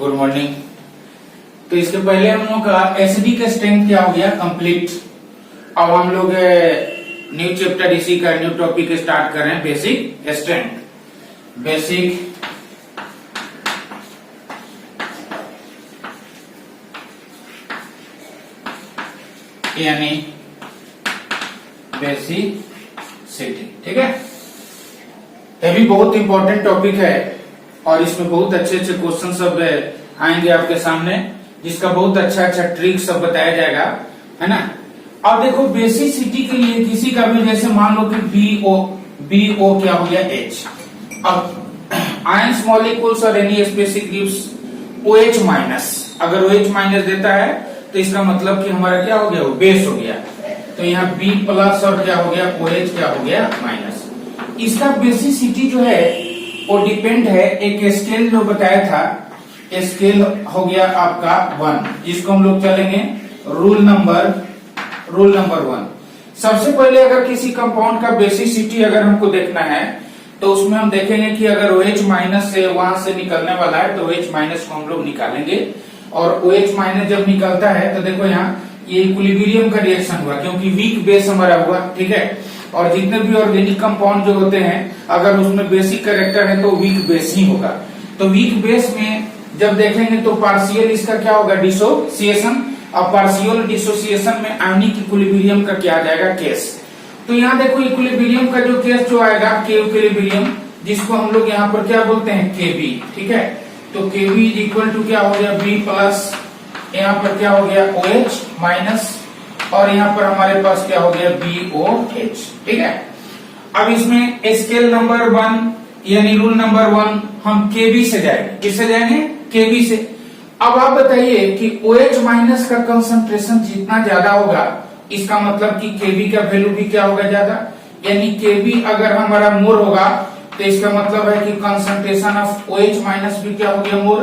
Good morning. तो इसके पहले हम लोग का एसिडिक स्ट्रेंथ क्या हो गया कंप्लीट। अब हम लोग न्यू चैप्टर इसी का न्यू टॉपिक स्टार्ट कर रहे हैं, बेसिक स्ट्रेंथ। बेसिक यानी बेसिसिटी, ठीक है। ये भी बहुत इंपॉर्टेंट टॉपिक है और इसमें बहुत अच्छे अच्छे क्वेश्चन सब आएंगे आपके सामने, जिसका बहुत अच्छा अच्छा ट्रिक सब बताया जाएगा, है ना। अब देखो बेसिसिटी के लिए किसी का भी, जैसे मान लो कि BO क्या हो गया H। अब आयंस मॉलिक्यूल्स और any specific gives OH minus, अगर OH माइनस देता है तो इसका मतलब कि हमारा क्या हो गया, वो बेस हो गया। तो यहाँ B प्लस और क्या हो गया OH क्या हो गया माइनस। इसका बेसिसिटी जो है वो डिपेंड है, एक स्केल जो बताया था, स्केल हो गया आपका 1, जिसको हम लोग चलेंगे रूल नंबर 1। सबसे पहले अगर किसी कंपाउंड का बेसिसिटी अगर हमको देखना है तो उसमें हम देखेंगे कि अगर OH माइनस से वहां से निकलने वाला है तो OH माइनस को हम लोग निकालेंगे, और OH माइनस जब निकलता है तो देखो यहाँ ये इक्विलिब्रियम का रिएक्शन हुआ, क्योंकि वीक बेस हमारा हुआ, ठीक है। और जितने भी ऑर्गेनिक कंपाउंड जो होते हैं अगर उसमें बेसिक कैरेक्टर है तो वीक बेस ही होगा। तो वीक बेस में जब देखेंगे तो पार्शियल इसका क्या होगा, डिसोसिएशन। अब पार्शियल डिसोसिएशन में आयनिक इक्विलिब्रियम का क्या आ जाएगा, केस। तो यहाँ देखो इक्विलिब्रियम का जो केस जो आएगा के इक्विलिब्रियम, जिसको हम लोग यहाँ पर क्या बोलते हैं Kb, ठीक है। तो Kb इज इक्वल टू क्या हो गया B प्लस, यहाँ पर क्या हो गया OH माइनस, और यहाँ पर हमारे पास क्या हो गया BOH, ठीक है। अब इसमें स्केल नंबर 1 यानी रूल नंबर 1 हम Kb से जाएंगे। किससे जाएंगे, Kb से। अब आप बताइए कि OH माइनस का कंसंट्रेशन जितना ज्यादा होगा, इसका मतलब कि Kb का वैल्यू भी क्या होगा ज्यादा, यानी Kb अगर हमारा मोर होगा तो इसका मतलब है कि कंसंट्रेशन ऑफ OH माइनस भी क्या हो गया मोर,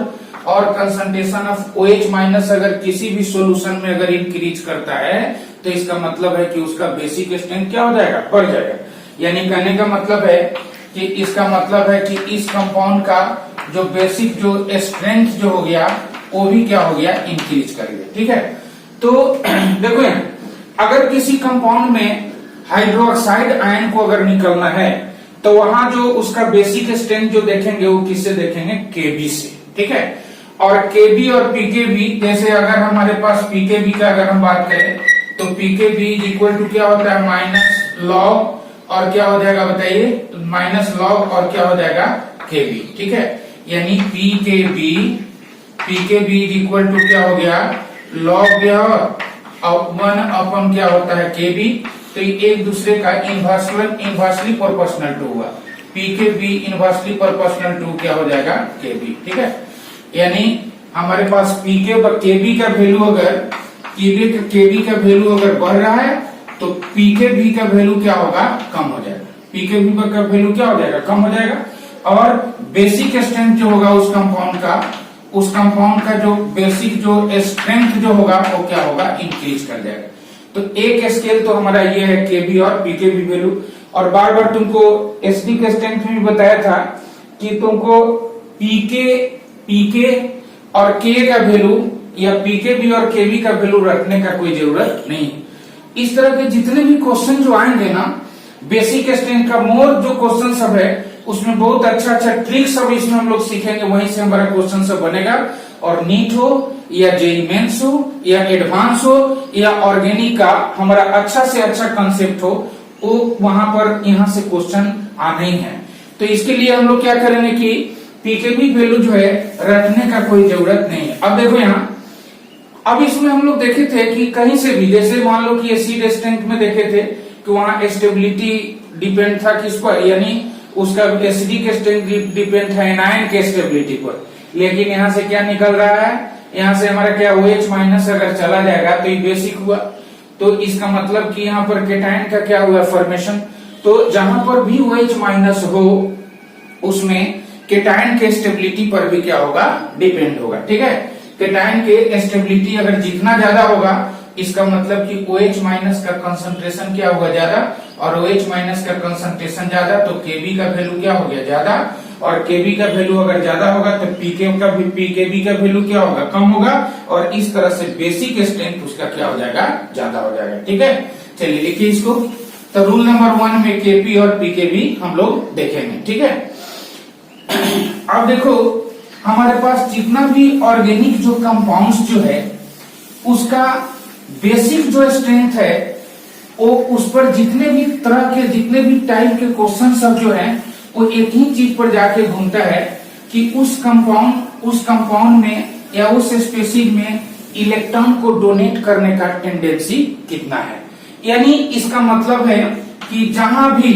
और कंसंट्रेशन ऑफ OH माइनस अगर किसी भी सॉल्यूशन में अगर इंक्रीज करता है तो इसका मतलब है कि उसका बेसिक स्ट्रेंथ क्या हो जाएगा, बढ़ जाएगा। यानी कहने का मतलब है कि इसका मतलब है कि इस कंपाउंड का जो बेसिक जो स्ट्रेंथ जो हो गया वो भी क्या हो गया, इंक्रीज कर गया, ठीक है। तो देखो अगर किसी कंपाउंड में हाइड्रोक्साइड आयन को अगर निकलना है तो वहां जो उसका बेसिक स्ट्रेंथ जो देखेंगे वो किससे देखेंगे, Kb से, ठीक है। और Kb और Pkb, जैसे अगर हमारे पास Pkb का अगर हम बात करें तो Pkb इज इक्वल टू क्या होता है माइनस लॉग, और क्या हो जाएगा बताइए, माइनस लॉग और क्या हो जाएगा Kb, ठीक है। यानी Pkb इज इक्वल टू क्या हो गया, लॉग गया और 1 अपन क्या होता है Kb। तो ये एक दूसरे का इनवर्सली प्रोपोर्शनल टू हुआ, Pkb इनवर्सली प्रोपोर्शनल टू क्या हो जाएगा Kb, ठीक है। यानी हमारे पास Kb का वैल्यू अगर Kb का वैल्यू अगर बढ़ रहा है तो Pkb का वैल्यू क्या होगा, कम हो जाएगा। Pkb का वैल्यू क्या हो जाएगा, कम हो जाएगा। और बेसिक स्ट्रेंथ जो होगा उस कंपाउंड का जो बेसिक जो स्ट्रेंथ जो होगा वो क्या होगा, इंक्रीज कर जाएगा। तो एक स्केल तो हमारा ये है Kb और Pkb वैल्यू। और बार बार तुमको एसिडिक स्ट्रेंथ में भी बताया था कि तुमको Pk और K का वैल्यू या Pkb और Kb का वैल्यू रखने का कोई जरूरत नहीं। इस तरह के जितने भी क्वेश्चन जो आएंगे ना बेसिक स्ट्रेंथ का, मोर जो क्वेश्चन सब है उसमें बहुत अच्छा अच्छा ट्रिक सब इसमें हम लोग सीखेंगे, वहीं से हमारा क्वेश्चन सब बनेगा। और नीट हो या जेईई मेंस हो या एडवांस हो या ऑर्गेनिक का हमारा अच्छा से अच्छा कंसेप्ट हो, वो वहां पर यहाँ से क्वेश्चन आने ही है। तो इसके लिए हम लोग क्या करेंगे कि Pkb वैल्यू जो है रखने का कोई जरूरत नहीं है। अब देखो यहाँ, अब इसमें हम लोग देखे थे कि कहीं से भी, जैसे मान लो कि एसिड स्ट्रेंथ में देखे थे कि वहां स्टेबिलिटी डिपेंड था किस पर, यानी उसका एसिडिक स्ट्रेंथ डिपेंड था एनायन के स्टेबिलिटी पर। लेकिन यहाँ से क्या निकल रहा है, यहाँ से हमारा क्या OH माइनस अगर चला जाएगा तो ये बेसिक हुआ, तो इसका मतलब कि यहाँ पर केटायन का क्या हुआ, फॉर्मेशन। तो जहां पर भी OH माइनस हो उसमें केटायन के स्टेबिलिटी पर भी क्या होगा, डिपेंड होगा, ठीक है। केटायन के स्टेबिलिटी अगर जितना ज्यादा होगा इसका मतलब कि OH माइनस का कंसंट्रेशन क्या होगा, ज्यादा, और OH माइनस का कंसंट्रेशन ज्यादा तो Kb का वैल्यू क्या हो गया, ज्यादा। और केबी का वैल्यू अगर ज्यादा होगा तो पीकेबी का वैल्यू क्या होगा, कम होगा, और इस तरह से बेसिक स्ट्रेंथ उसका क्या हो जाएगा, ज्यादा हो जाएगा। ठीक है, चलिए लिखिए इसको। तो रूल नंबर 1 में केपी और पीकेबी हम लोग देखेंगे। ठीक है, अब देखो हमारे पास जितना भी ऑर्गेनिक जो कंपाउंड्स जो है उसका बेसिक जो स्ट्रेंथ है वो उस पर जितने भी तरह के जितने भी टाइप के क्वेश्चन सब जो है वो एक ही चीज पर जाके घूमता है कि उस कंपाउंड में या उस स्पेसीज में इलेक्ट्रॉन को डोनेट करने का टेंडेंसी कितना है। यानी इसका मतलब है कि जहां भी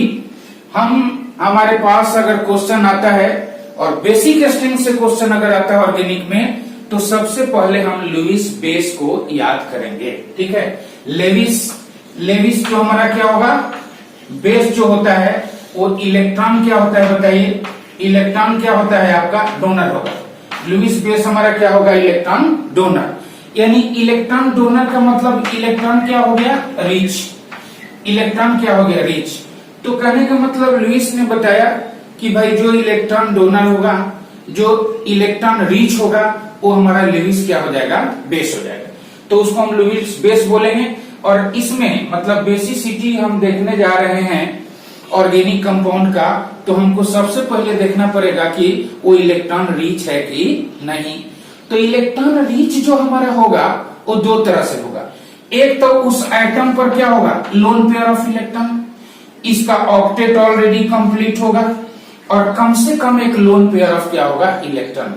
हमारे पास अगर क्वेश्चन आता है और बेसिक स्ट्रेंथ से क्वेश्चन अगर आता है ऑर्गेनिक में, तो सबसे पहले हम लुईस बेस को याद करेंगे। ठीक है, लेविस जो हमारा क्या होगा, बेस जो होता है वो इलेक्ट्रॉन क्या होता है बताइए, इलेक्ट्रॉन क्या होता है आपका, डोनर होगा। लुईस बेस हमारा क्या होगा, इलेक्ट्रॉन डोनर। यानी इलेक्ट्रॉन डोनर का मतलब इलेक्ट्रॉन क्या हो गया, रिच, इलेक्ट्रॉन क्या हो गया, रिच। तो कहने का मतलब लुईस ने बताया कि भाई जो इलेक्ट्रॉन डोनर होगा, जो इलेक्ट्रॉन रिच होगा, वो हमारा लुईस क्या हो जाएगा, बेस हो जाएगा। तो उसको हम लुईस बेस बोलेंगे। और इसमें मतलब बेसिसिटी हम देखने जा रहे हैं ऑर्गेनिक कंपाउंड का, तो हमको सबसे पहले देखना पड़ेगा कि वो इलेक्ट्रॉन रिच है कि नहीं। तो इलेक्ट्रॉन रिच जो हमारा होगा वो दो तरह से होगा। एक तो उस एटम पर क्या होगा, लोन पेयर ऑफ इलेक्ट्रॉन, इसका ऑक्टेट ऑलरेडी कंप्लीट होगा और कम से कम एक लोन पेयर ऑफ क्या होगा, इलेक्ट्रॉन।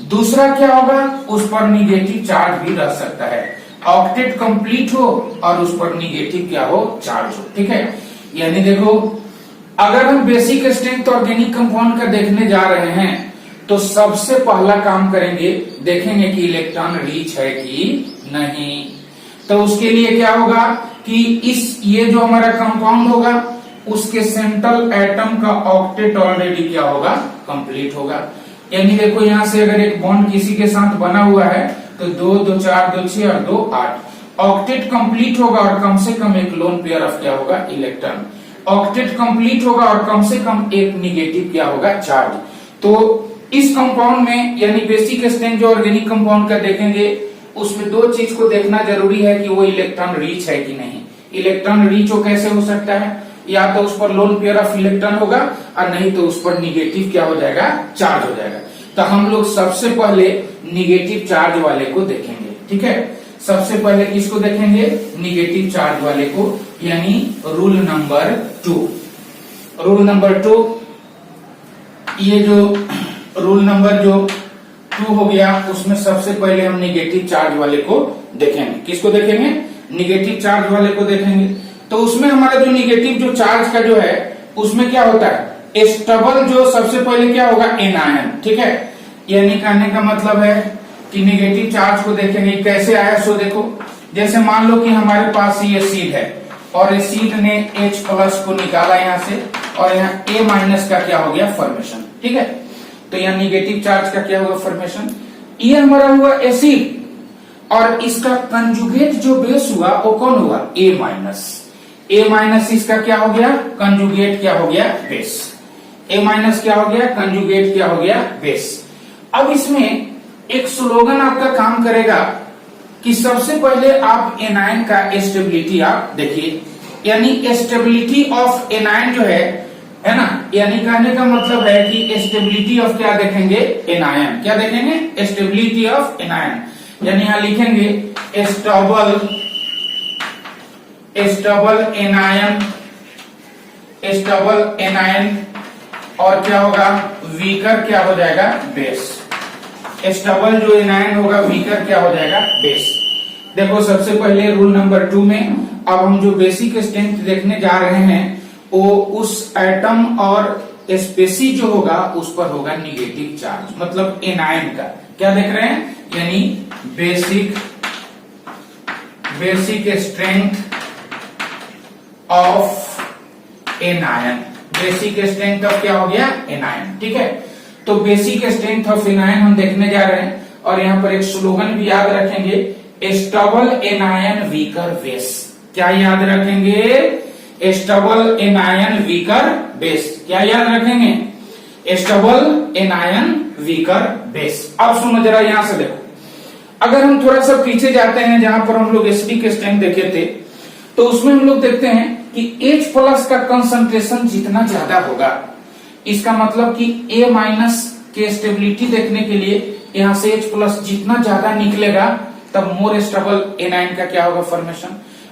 दूसरा क्या होगा, उस पर निगेटिव चार्ज भी रह सकता है, ऑक्टेट कंप्लीट हो और उस पर निगेटिव क्या हो, चार्ज हो। ठीक है, यानी देखो अगर हम बेसिक स्ट्रेंथ ऑर्गेनिक कंपाउंड का देखने जा रहे हैं तो सबसे पहला काम करेंगे, देखेंगे कि इलेक्ट्रॉन रिच है कि नहीं। तो उसके लिए क्या होगा कि ये जो हमारा कंपाउंड होगा उसके सेंट्रल एटम का ऑक्टेट ऑलरेडी क्या होगा, कंप्लीट होगा। यानी देखो यहां से अगर एक बॉन्ड किसी के साथ बना हुआ है तो 2 2 4 2 6 और 2 8, ऑक्टेट कंप्लीट होगा और कम से कम एक लोन पेयर ऑफ क्या होगा, इलेक्ट्रॉन। ऑक्टेट कंप्लीट होगा और कम से कम एक निगेटिव क्या होगा, चार्ज। तो इस कंपाउंड में यानी बेसिक स्ट्रेंथ जो ऑर्गेनिक कंपाउंड का देखेंगे उसमें दो चीज को देखना जरूरी है कि वो इलेक्ट्रॉन रिच है कि नहीं। इलेक्ट्रॉन रिच हो कैसे हो सकता है, या तो उस पर लोन पेयर ऑफ इलेक्ट्रॉन होगा और नहीं तो उस पर निगेटिव क्या हो जाएगा, चार्ज हो जाएगा। तो हम लोग सबसे पहले निगेटिव चार्ज वाले को देखेंगे। ठीक है, सबसे पहले किसको देखेंगे, निगेटिव चार्ज वाले को, यानी रूल नंबर 2। रूल नंबर 2, ये जो रूल नंबर जो 2 हो गया उसमें सबसे पहले हम निगेटिव चार्ज वाले को देखेंगे। किसको देखेंगे, निगेटिव चार्ज वाले को देखेंगे। तो उसमें हमारा जो निगेटिव जो चार्ज का जो है उसमें क्या होता है, स्टेबल जो सबसे पहले क्या होगा, एनायन। ठीक है, यानी कहने का मतलब है कि निगेटिव चार्ज को देखेंगे कैसे आया। सो देखो जैसे मान लो कि हमारे पास ये एसिड है और एसिड ने H प्लस को निकाला यहाँ से और यहाँ A माइनस का क्या हो गया, फॉर्मेशन। ठीक है, तो यहाँ निगेटिव चार्ज का क्या हुआ, फॉर्मेशन। ये हमारा हुआ एसिड और इसका कंजुगेट जो बेस हुआ वो कौन हुआ, A माइनस। A माइनस इसका क्या हो गया, कंजुगेट क्या हो गया, बेस। A माइनस क्या हो गया, कंजुगेट क्या हो गया, बेस। अब इसमें एक स्लोगन आपका काम करेगा कि सबसे पहले आप एनायन का स्टेबिलिटी आप देखिए, यानी स्टेबिलिटी ऑफ एनायन जो है ना, यानी कहने का मतलब है कि स्टेबिलिटी ऑफ क्या देखेंगे, एनायन। क्या देखेंगे, स्टेबिलिटी ऑफ एनायन। यानी यहां लिखेंगे स्टेबल एनायन और क्या होगा, वीकर क्या हो जाएगा, बेस। स्टेबल जो एनायन होगा वीकर क्या हो जाएगा, बेस। देखो सबसे पहले रूल नंबर 2 में अब हम जो बेसिक स्ट्रेंथ देखने जा रहे हैं वो उस एटम और स्पेसीज जो होगा उस पर होगा निगेटिव चार्ज, मतलब एनायन का। क्या देख रहे हैं, यानी basic strength of anion. Basic strength of क्या हो गया, एनायन। ठीक है, तो बेसिक स्ट्रेंथ ऑफ एनायन हम देखने जा रहे हैं और यहाँ पर एक स्लोगन भी याद रखेंगे, स्टेबल एनायन वीकर बेस। क्या याद रखेंगे, स्टेबल एनायन वीकर बेस। क्या याद रखेंगे, स्टेबल एनायन वीकर बेस। अब सुनो जरा यहां से देखो, अगर हम थोड़ा सा पीछे जाते हैं जहां पर हम लोग एसिडिक स्ट्रेंथ देखे थे, तो उसमें हम लोग देखते हैं कि H प्लस का कंसंट्रेशन जितना ज्यादा होगा, इसका मतलब कि A माइनस के स्टेबिलिटी देखने के लिए यहां से H प्लस जितना ज्यादा निकलेगा तब मोर स्टेबल एनायन का क्या होगा फॉर्मेशन।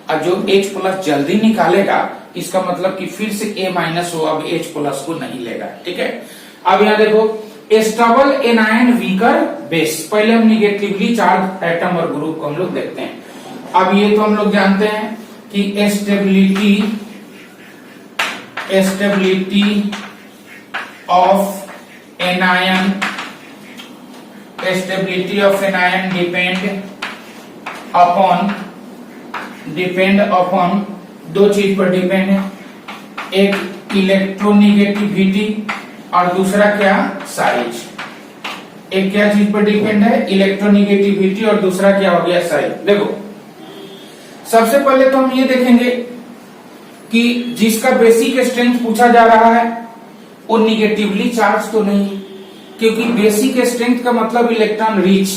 और जो H प्लस जल्दी निकालेगा इसका मतलब कि फिर से A माइनस हो, अब H प्लस को नहीं लेगा। ठीक है, अब यहां देखो स्टेबल एनायन वीकर बेस, पहले हम निगेटिवली चार्ज एटम और ग्रुप को हम लोग देखते हैं। अब ये तो हम लोग जानते हैं कि stability of anion depend upon दो चीज पर डिपेंड है, एक इलेक्ट्रोनिगेटिविटी और दूसरा क्या साइज। एक क्या चीज पर डिपेंड है, इलेक्ट्रोनिगेटिविटी और दूसरा क्या हो गया साइज। देखो सबसे पहले तो हम ये देखेंगे कि जिसका बेसिक स्ट्रेंथ पूछा जा रहा है वो निगेटिवली चार्ज तो नहीं, क्योंकि बेसिक स्ट्रेंथ का मतलब इलेक्ट्रॉन रिच,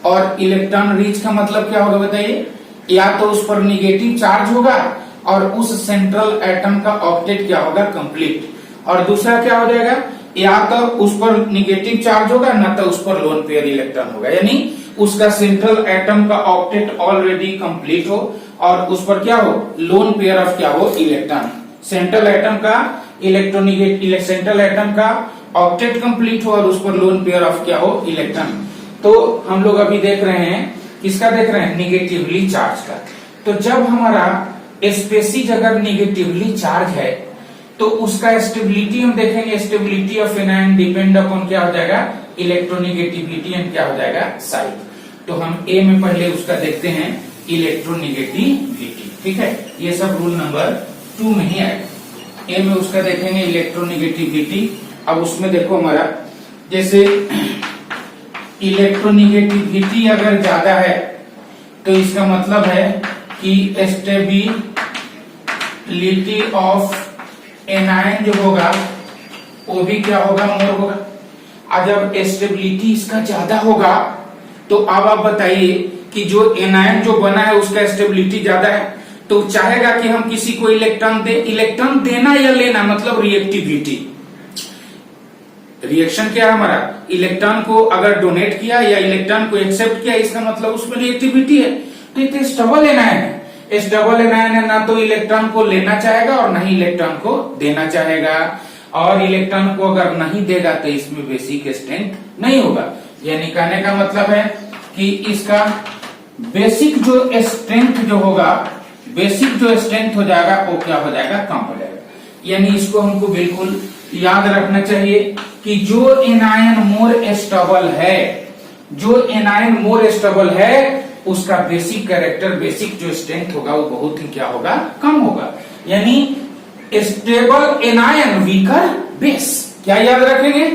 और इलेक्ट्रॉन रिच का मतलब क्या होगा बताइए, या तो उस पर निगेटिव चार्ज होगा और उस सेंट्रल एटम का ऑक्टेट क्या होगा कंप्लीट, और दूसरा क्या हो जाएगा, या तो उस पर निगेटिव चार्ज होगा ना तो उस पर लोन पेयर इलेक्ट्रॉन होगा, यानी उसका सेंट्रल एटम का ऑक्टेट ऑलरेडी कंप्लीट हो और उस पर क्या हो लोन पेयर ऑफ क्या हो इलेक्ट्रॉन। सेंट्रल एटम का इलेक्ट्रोनिगेटिव, सेंट्रल एटम का ऑक्टेट कंप्लीट हो और उस पर लोन पेयर ऑफ क्या हो इलेक्ट्रॉन। तो हम लोग अभी देख रहे हैं किसका देख रहे हैं, निगेटिवली चार्ज का। तो जब हमारा स्पेसीज अगर निगेटिवली चार्ज है तो उसका स्टेबिलिटी हम देखेंगे, stability of anion depend upon क्या हो जाएगा इलेक्ट्रोनिगेटिविटी एंड क्या हो जाएगा साइज। तो हम ए में पहले उसका देखते हैं इलेक्ट्रोनिगेटिविटी। ठीक है, ये सब रूल नंबर 2 में ही आएगा। ए में उसका देखेंगे इलेक्ट्रोनिगेटिविटी। अब उसमें देखो हमारा जैसे इलेक्ट्रोनिगेटिविटी अगर ज्यादा है तो इसका मतलब है कि स्टेबिलिटी ऑफ एनायन जो होगा वो भी क्या होगा मोर होगा। और जब स्टेबिलिटी इसका ज्यादा होगा तो अब आप बताइए कि जो एनायन जो बना है उसका स्टेबिलिटी ज्यादा है तो चाहेगा कि हम किसी को इलेक्ट्रॉन दे। इलेक्ट्रॉन देना या लेना मतलब रिएक्टिविटी, रिएक्शन क्या है हमारा, इलेक्ट्रॉन को अगर डोनेट किया या इलेक्ट्रॉन को एक्सेप्ट किया इसका मतलब उसमें रिएक्टिविटी है। तो ये स्टेबल एनायन है, स्टेबल एनायन है, ना तो इलेक्ट्रॉन को लेना चाहेगा और ना ही इलेक्ट्रॉन को देना चाहेगा, और इलेक्ट्रॉन को अगर नहीं देगा तो इसमें बेसिक स्ट्रेंथ नहीं होगा। यानी कहने का मतलब है कि इसका बेसिक जो स्ट्रेंथ जो होगा, बेसिक जो स्ट्रेंथ हो जाएगा वो क्या हो जाएगा कम हो जाएगा। यानी इसको हमको बिल्कुल याद रखना चाहिए कि जो एनायन मोर स्टेबल है, जो एनायन मोर स्टेबल है उसका बेसिक कैरेक्टर, बेसिक जो स्ट्रेंथ होगा वो बहुत ही क्या होगा कम होगा। यानी स्टेबल एनायन वीकर बेस, क्या याद रखेंगे,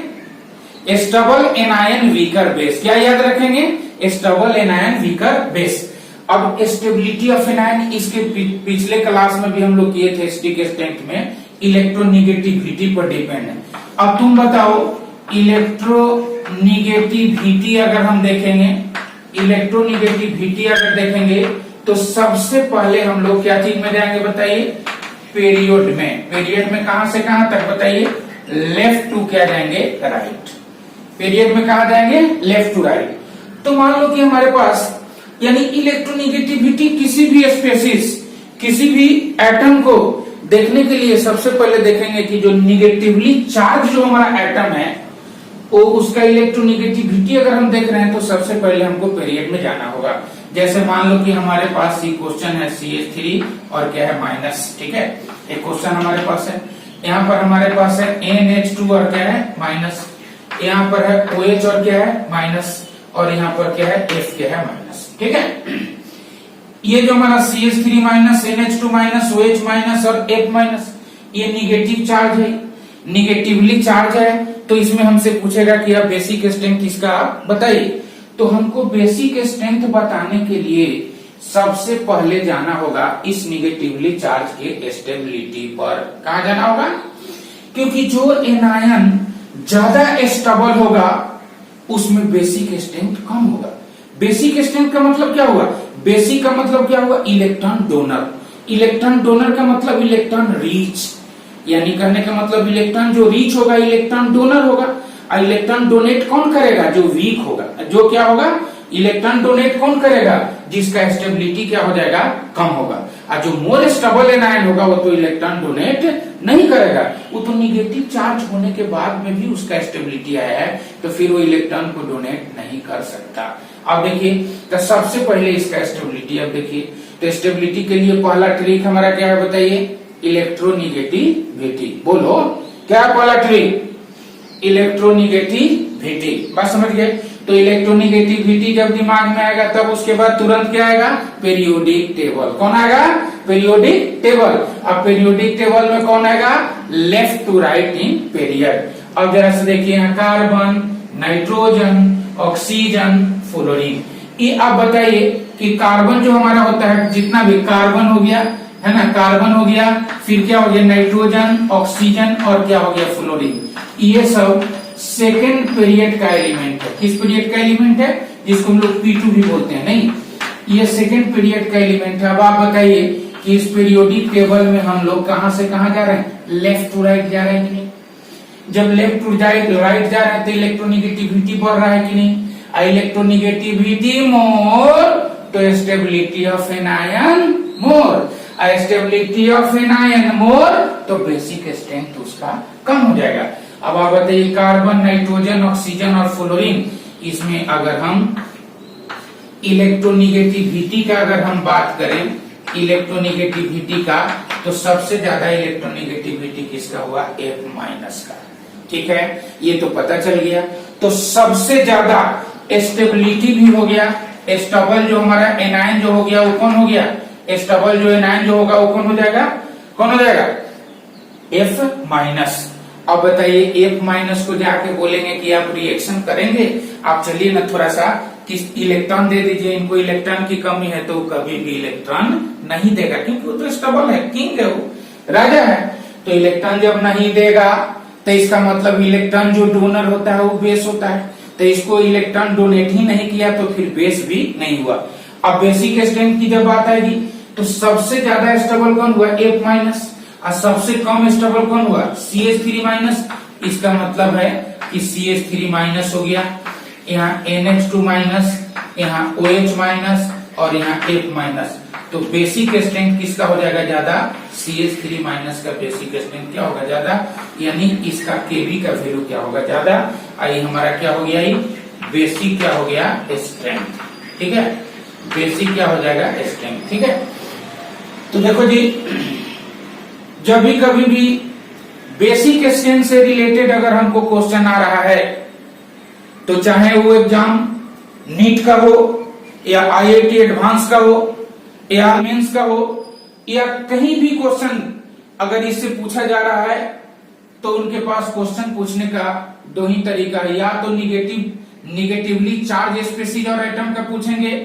स्टेबल एनायन वीकर बेस, क्या याद रखेंगे, स्टेबल एनायन वीकर बेस। अब स्टेबिलिटी ऑफ एनायन इसके पिछले क्लास में भी हम लोग किए थे एसिडिक स्ट्रेंथ में, इलेक्ट्रोनिगेटिविटी पर डिपेंड है। अब तुम बताओ इलेक्ट्रोनिगेटिविटी अगर हम देखेंगे, इलेक्ट्रोनिगेटिविटी अगर देखेंगे तो सबसे पहले हम लोग क्या चीज में जाएंगे बताइए, पीरियड में। पीरियड में कहां से कहां तक बताइए, लेफ्ट टू क्या जाएंगे राइट। पीरियड में कहा जाएंगे लेफ्ट टू राइट। तो मान लो कि हमारे पास यानी इलेक्ट्रोनिगेटिविटी किसी भी स्पेसिस, किसी भी एटम को देखने के लिए सबसे पहले देखेंगे कि जो निगेटिवली चार्ज जो हमारा एटम है वो उसका इलेक्ट्रोनिगेटिविटी अगर हम देख रहे हैं तो सबसे पहले हमको पीरियड में जाना होगा। जैसे मान लो कि हमारे पास ये क्वेश्चन है CH3 और क्या है माइनस। ठीक है, एक क्वेश्चन हमारे पास है, यहाँ पर हमारे पास है NH2 और क्या है माइनस, यहाँ पर है OH और क्या है माइनस, और यहाँ पर क्या है F क्या है माइनस। ठीक है, ये जो हमारा CH3 minus, NH2 minus, OH minus और F माइनस ये निगेटिव चार्ज है, निगेटिवली चार्ज है। तो इसमें हमसे पूछेगा कि आप बेसिक स्ट्रेंथ किसका आप बताइए। तो हमको बेसिक स्ट्रेंथ बताने के लिए सबसे पहले जाना होगा इस निगेटिवली चार्ज के स्टेबिलिटी पर। कहा जाना होगा, क्योंकि जो एनायन ज्यादा स्टेबल होगा उसमें बेसिक स्ट्रेंथ कम होगा। बेसिक स्ट्रेंथ का मतलब क्या हुआ? बेसिक का मतलब क्या हुआ? Electron donor. इलेक्ट्रॉन डोनर का मतलब इलेक्ट्रॉन रीच, यानी कहने का मतलब इलेक्ट्रॉन जो रीच होगा इलेक्ट्रॉन डोनर होगा। और इलेक्ट्रॉन डोनेट कौन करेगा? जो वीक होगा। जो क्या होगा? इलेक्ट्रॉन डोनेट कौन करेगा? जिसका स्टेबिलिटी क्या हो जाएगा? कम होगा। और जो मोर स्टेबल एनायन होगा वो तो इलेक्ट्रॉन डोनेट नहीं करेगा, वो तो निगेटिव चार्ज होने के बाद में भी उसका स्टेबिलिटी आया है, तो फिर वो इलेक्ट्रॉन को डोनेट नहीं कर सकता। अब देखिए, तो सबसे पहले इसका स्टेबिलिटी, अब देखिए तो स्टेबिलिटी के लिए पहला ट्रिक हमारा क्या है बताइए? इलेक्ट्रोनिगेटिविटी। बोलो क्या है पहला ट्रिक? इलेक्ट्रोनिगेटिविटी। बात समझ गए? तो इलेक्ट्रोनिगेटिविटी जब दिमाग में आएगा तब उसके बाद तुरंत क्या आएगा? Periodic table. कौन आएगा? Periodic table. अब पीरियोडिक टेबल में कौन आएगा? Left to right in period. अब जरा से देखिए यहाँ कार्बन, नाइट्रोजन, ऑक्सीजन, फ्लोरीन। ये आप बताइए कि कार्बन जो हमारा होता है, जितना भी कार्बन हो गया है ना, कार्बन हो गया, फिर क्या हो गया? नाइट्रोजन, ऑक्सीजन और क्या हो गया? फ्लोरीन। ये सब सेकेंड पीरियड का एलिमेंट है। किस पीरियड का एलिमेंट है? जिसको हम लोग P2 भी बोलते हैं। नहीं, ये सेकेंड पीरियड का एलिमेंट है। अब आप बताइए कि इस पीरियोडिक टेबल में हम लोग कहां से कहां जा रहे हैं? लेफ्ट टू राइट जा रहे हैं कि नहीं? जब लेफ्ट टू राइट जा रहे हैं तो इलेक्ट्रोनिगेटिविटी बढ़ रहा है कि नहीं? इलेक्ट्रोनिगेटिविटी मोर तो stability of anion more, stability of anion more तो बेसिक स्ट्रेंथ उसका कम हो जाएगा। अब आप बताइए कार्बन, नाइट्रोजन, ऑक्सीजन और फ्लोरीन, इसमें अगर हम इलेक्ट्रोनिगेटिविटी का अगर हम बात करें, इलेक्ट्रोनिगेटिविटी का, तो सबसे ज्यादा इलेक्ट्रोनिगेटिविटी किसका हुआ? F माइनस का। ठीक है, ये तो पता चल गया। तो सबसे ज्यादा स्टेबिलिटी भी हो गया। स्टेबल जो हमारा एनायन जो हो गया वो कौन हो गया? स्टेबल जो एनायन जो होगा वो कौन हो जाएगा? कौन हो जाएगा? F minus. अब बताइए F माइनस को जाके बोलेंगे कि आप रिएक्शन करेंगे, आप चलिए ना थोड़ा सा किस इलेक्ट्रॉन दे दीजिए, इनको इलेक्ट्रॉन की कमी है, तो कभी भी इलेक्ट्रॉन नहीं देगा, क्योंकि वो तो स्टेबल है, किंग है, वो राजा है। तो इलेक्ट्रॉन जब नहीं देगा तो इसका मतलब इलेक्ट्रॉन जो डोनर होता है वो बेस होता है, तो इसको इलेक्ट्रॉन डोनेट ही नहीं किया तो फिर बेस भी नहीं हुआ। अब बेसिक स्ट्रेंथ की जब बात आएगी तो सबसे ज्यादा स्टेबल कौन हुआ? F minus. और सबसे कम स्टेबल कौन हुआ? CH3 minus. इसका मतलब है कि CH3 माइनस हो गया, यहाँ NH2 माइनस, यहाँ OH माइनस और यहाँ F माइनस। तो बेसिक स्ट्रेंथ किसका हो जाएगा ज्यादा? CH3 माइनस का बेसिक स्ट्रेंथ क्या होगा? ज्यादा, यानी इसका Kb का वैल्यू क्या होगा? ज्यादा। आई हमारा क्या हो गया? बेसिक क्या हो गया? स्ट्रेंथ। ठीक है, बेसिक क्या हो जाएगा? स्ट्रेंथ। ठीक है, तो देखो जी, जब भी कभी भी बेसिक स्ट्रेंथ से रिलेटेड अगर हमको क्वेश्चन आ रहा है, तो चाहे वो एग्जाम नीट का हो या IIT एडवांस का हो या मेंस का हो या कहीं भी क्वेश्चन अगर इससे पूछा जा रहा है, तो उनके पास क्वेश्चन पूछने का दो ही तरीका है, या तो निगेटिवली चार्ज स्पीशीज और एटम का पूछेंगे,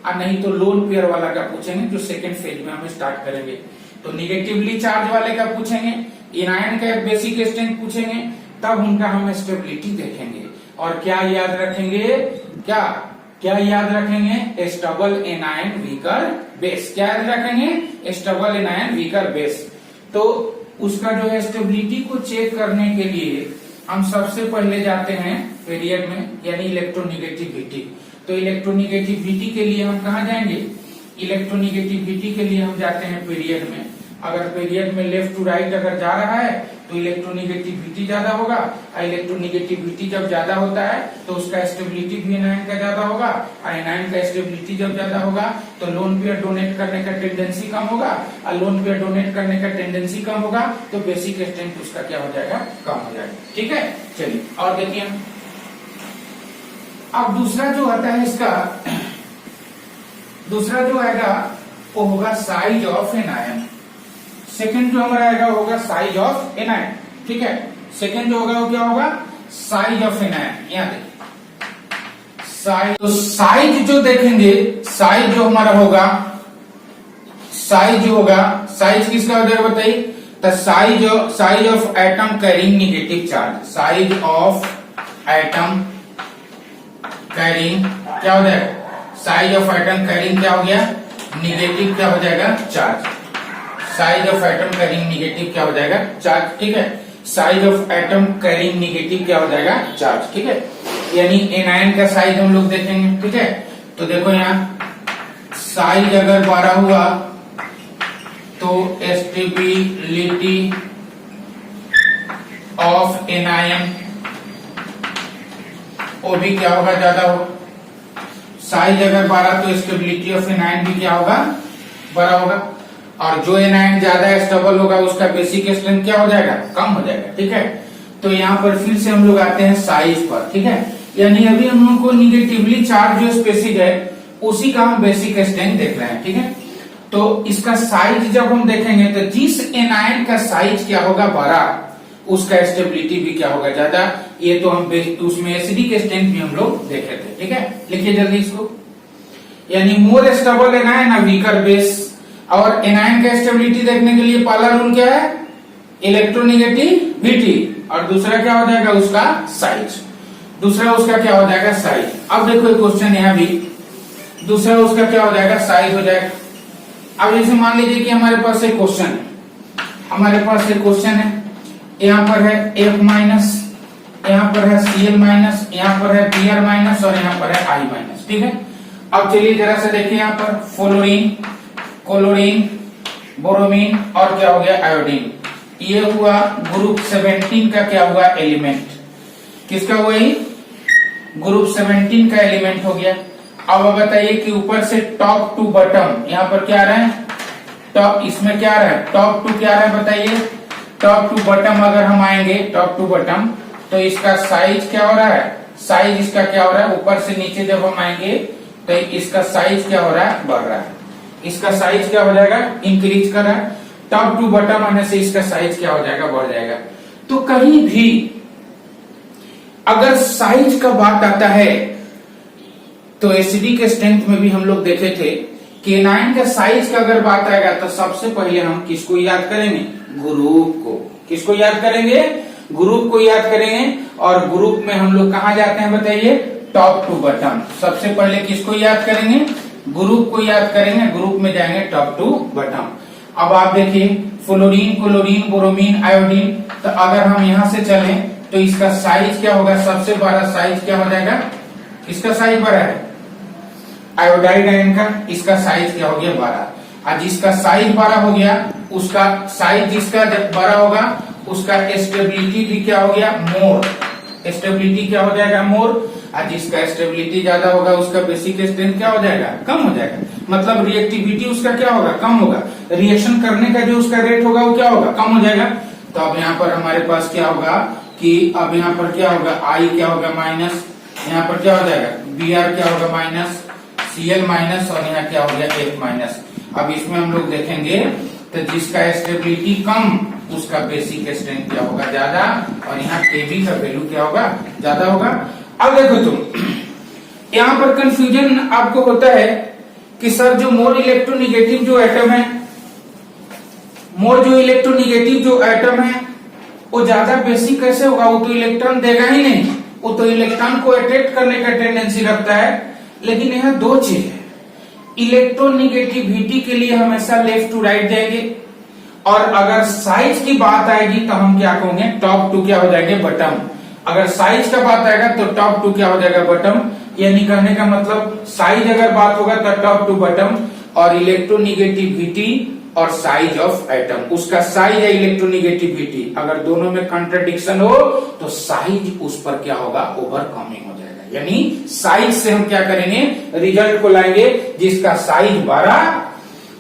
और नहीं तो लोन पेयर वाला का पूछेंगे, जो सेकेंड फेज में हम स्टार्ट करेंगे। तो निगेटिवली चार्ज वाले का पूछेंगे, एनायन का बेसिक स्ट्रेंथ पूछेंगे, तब उनका हम स्टेबिलिटी देखेंगे। और क्या याद रखेंगे? क्या याद रखेंगे? Stable anion weaker base. क्या याद रखेंगे? Stable anion weaker base. तो उसका जो है स्टेबिलिटी को चेक करने के लिए हम सबसे पहले जाते हैं पीरियड में, यानी इलेक्ट्रोनिगेटिविटी। तो इलेक्ट्रोनिगेटिविटी के लिए हम कहा जाएंगे? इलेक्ट्रोनिगेटिविटी के लिए हम जाते हैं पीरियड में। अगर पीरियड में लेफ्ट टू राइट अगर जा रहा है तो इलेक्ट्रोनिगेटिविटी ज्यादा होगा, और इलेक्ट्रोनिगेटिविटी जब ज्यादा होता है तो उसका स्टेबिलिटी भी एनायन का ज्यादा होगा, और एनायन का स्टेबिलिटी जब ज्यादा होगा तो लोन पेयर डोनेट करने का टेंडेंसी कम होगा, और लोन पेयर डोनेट करने का टेंडेंसी कम होगा तो बेसिक स्ट्रेंथ उसका क्या हो जाएगा? कम हो जाएगा। ठीक है, चलिए और देखिए। अब दूसरा जो आता है इसका, दूसरा जो आएगा वो होगा साइज ऑफ एनायन। सेकंड जो हमारा आएगा होगा साइज ऑफ एनायन। ठीक है, सेकंड जो होगा वो क्या होगा? Size of anion. यहाँ देखिए साइज, तो साइज जो देखेंगे, साइज जो हमारा होगा, साइज जो होगा, साइज किसका हो जाएगा बताइए? The size of atom carrying negative charge, size of atom carrying क्या हो जाएगा, साइज ऑफ एटम कैरिंग क्या हो गया, निगेटिव क्या हो जाएगा, charge. Size of atom carrying negative क्या हो जाएगा, चार्ज। ठीक है, size of atom carrying negative क्या हो जाएगा, चार्ज। ठीक है, यानी एनायन का साइज हम लोग देखेंगे। ठीक है, तो देखो यहाँ साइज अगर 12 हुआ तो स्टेबिलिटी ऑफ एनायन वो भी क्या होगा, ज्यादा होगा। साइज अगर 12 तो स्टेबिलिटी ऑफ एनायन भी क्या होगा, बड़ा होगा। और जो एनायन ज्यादा स्टेबल होगा उसका बेसिक स्ट्रेंथ क्या हो जाएगा, कम हो जाएगा। ठीक है, तो यहाँ पर फिर से हम लोग आते हैं साइज पर। ठीक है, यानी अभी हम लोग को निगेटिवली चार्ज जो स्पेसिस है उसी का हम बेसिक स्ट्रेंथ देख रहे हैं। ठीक है, तो इसका साइज जब हम देखेंगे तो जिस एनायन का साइज क्या होगा, बड़ा, उसका स्टेबिलिटी भी क्या होगा, ज्यादा। ये तो हम उसमें एसिडिक स्ट्रेंथ भी हम लोग देखे थे। ठीक है, लिखिए जल्दी इसको। यानी मोर स्टेबल एनायन ना वीकर बेस। और एनायन का स्टेबिलिटी देखने के लिए पहला रूल क्या है, इलेक्ट्रोनेगेटिविटी, और दूसरा क्या हो जाएगा, उसका साइज। दूसरा उसका क्या हो जाएगा, साइज। अब देखो क्वेश्चन यहाँ भी दूसरा उसका क्या हो जाएगा, साइज हो जाएगा। अब जैसे मान लीजिए कि हमारे पास एक क्वेश्चन है, हमारे पास एक क्वेश्चन है, यहाँ पर है F माइनस, यहाँ पर है Cl माइनस, यहाँ पर है Br माइनस और यहाँ पर है I माइनस। ठीक है, अब चलिए जरा सा देखिए यहाँ पर फ्लोरीन, क्लोरीन, बोरोमीन और क्या हो गया, आयोडीन। ये हुआ ग्रुप 17 का क्या हुआ, एलिमेंट। किसका हुआ, ये ग्रुप 17 का एलिमेंट हो गया। अब बताइए कि ऊपर से टॉप टू बॉटम यहाँ पर क्या आ रहा है, टॉप, इसमें क्या आ रहा है, टॉप टू क्या आ रहा है, बताइए। टॉप टू बॉटम अगर हम आएंगे, टॉप टू बॉटम, तो इसका साइज क्या हो रहा है, साइज इसका क्या हो रहा है, ऊपर से नीचे जब हम आएंगे तो इसका साइज क्या हो रहा है, बढ़ रहा है। इसका साइज क्या हो जाएगा, इंक्रीज कर रहा है। टॉप टू बॉटम आने से इसका साइज क्या हो जाएगा, बढ़ जाएगा। तो कहीं भी अगर साइज का बात आता है तो एसिडिक स्ट्रेंथ में भी हम लोग देखे थे कि एनायन का साइज का अगर बात आएगा तो सबसे पहले हम किसको याद करेंगे, ग्रुप को। किसको याद करेंगे, ग्रुप को याद करेंगे। और ग्रुप में हम लोग कहा जाते हैं, बताइए, टॉप टू बॉटम। सबसे पहले किसको याद करेंगे, ग्रुप को याद करेंगे, ग्रुप में जाएंगे टॉप टू बॉटम। अब आप देखिए फ्लोरीन, क्लोरीन, बोरोमीन, आयोडीन, तो अगर हम यहाँ से चलें तो इसका साइज क्या होगा, सबसे बड़ा साइज क्या हो जाएगा, इसका साइज बड़ा है, आयोडाइड आयन का, इसका साइज क्या हो गया, 12। और जिसका साइज बड़ा हो गया उसका साइज, जिसका जब बड़ा होगा उसका स्टेबिलिटी भी क्या हो गया, मोर। स्टेबिलिटी क्या हो जाएगा, मोर। और जिसका स्टेबिलिटी ज्यादा होगा उसका बेसिक स्ट्रेंथ क्या हो जाएगा, कम हो जाएगा। मतलब रिएक्टिविटी उसका क्या होगा, कम होगा। रिएक्शन करने का जो उसका रेट होगा वो क्या होगा, कम हो जाएगा। तो अब यहाँ पर हमारे पास क्या होगा कि अब यहाँ पर क्या होगा, I क्या होगा माइनस, यहाँ पर क्या हो जाएगा, Br क्या होगा माइनस, Cl माइनस और यहाँ क्या हो गया, F माइनस। अब इसमें हम लोग देखेंगे तो जिसका स्टेबिलिटी कम उसका बेसिक स्ट्रेंथ क्या होगा, ज्यादा। और यहाँ Kb का वैल्यू क्या होगा, ज्यादा होगा। अब देखो तुम यहाँ पर कंफ्यूजन आपको होता है कि सर जो मोर इलेक्ट्रोनिगेटिव जो एटम है, मोर जो इलेक्ट्रोनिगेटिव जो एटम है वो ज्यादा बेसिक कैसे होगा, वो तो इलेक्ट्रॉन देगा ही नहीं, वो तो इलेक्ट्रॉन को अट्रैक्ट करने का टेंडेंसी रखता है। लेकिन यहाँ दो चीज है, इलेक्ट्रोनिगेटिविटी के लिए हमेशा लेफ्ट टू राइट जाएंगे, और अगर साइज की बात आएगी तो हम क्या कहेंगे, टॉप टू क्या हो जाएंगे, बॉटम। अगर साइज का बात आएगा तो टॉप टू क्या हो जाएगा, बॉटम। यानी कहने का मतलब साइज अगर बात होगा तो टॉप टू बॉटम, और इलेक्ट्रोनिगेटिविटी और साइज ऑफ एटम, उसका साइज है इलेक्ट्रोनिगेटिविटी, अगर दोनों में कॉन्ट्रडिक्शन हो तो साइज उस पर क्या होगा, ओवरकमिंग हो जाएगा। यानी साइज से हम क्या करेंगे, रिजल्ट को लाएंगे, जिसका साइज बड़ा,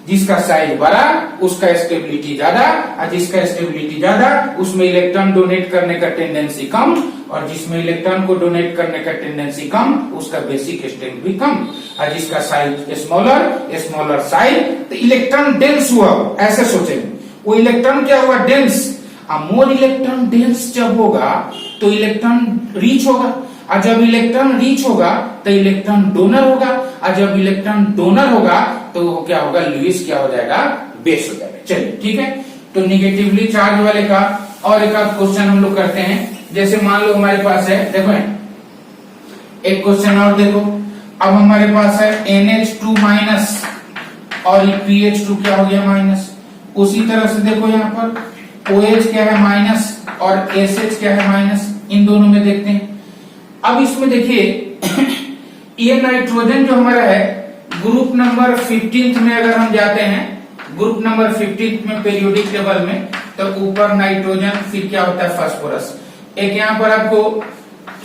जिसका साइज बड़ा उसका स्टेबिलिटी ज्यादा, और जिसका स्टेबिलिटी ज्यादा उसमें इलेक्ट्रॉन डोनेट करने का टेंडेंसी कम, और जिसमें इलेक्ट्रॉन को डोनेट करने का टेंडेंसी कम उसका बेसिक स्ट्रेंथ भी कम। और जिसका साइज स्मॉलर, स्मॉलर साइज, तो इलेक्ट्रॉन डेंस हुआ, ऐसे सोचेंगे, वो इलेक्ट्रॉन क्या हुआ, डेंस। मोर इलेक्ट्रॉन डेंस जब होगा तो इलेक्ट्रॉन रीच होगा, और जब इलेक्ट्रॉन रीच होगा तो इलेक्ट्रॉन डोनर होगा, और जब इलेक्ट्रॉन डोनर होगा तो क्या होगा, लुईस क्या हो जाएगा, बेस हो जाएगा। चलिए ठीक है, तो निगेटिवली चार्ज वाले का और एक आध क्वेश्चन हम लोग करते हैं। जैसे मान लो हमारे पास है, देखो एक क्वेश्चन और देखो। अब हमारे पास है NH2 माइनस और PH2 क्या हो गया माइनस। उसी तरह से देखो यहाँ पर OH क्या है माइनस और SH क्या है माइनस, इन दोनों में देखते हैं। अब इसमें देखिए ये नाइट्रोजन जो हमारा है ग्रुप नंबर 15 में अगर हम जाते हैं, ग्रुप नंबर 15 में पीरियोडिक टेबल में, तो ऊपर नाइट्रोजन, फिर क्या होता है फास्फोरस। एक यहाँ पर आपको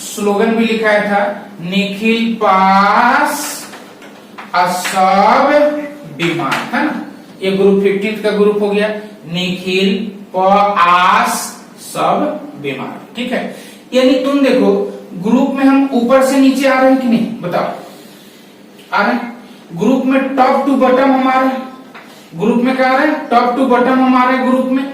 स्लोगन भी लिखाया था, निखिल पास सब बीमार, है ना। ये ग्रुप 15 का ग्रुप हो गया, निखिल पास सब बीमार, ठीक है। यानी तुम देखो ग्रुप में हम ऊपर से नीचे आ रहे हैं कि नहीं, बताओ आ रहे हैं। ग्रुप में टॉप टू बॉटम हमारे, ग्रुप में क्या आ रहा है, टॉप टू बॉटम हमारे ग्रुप में।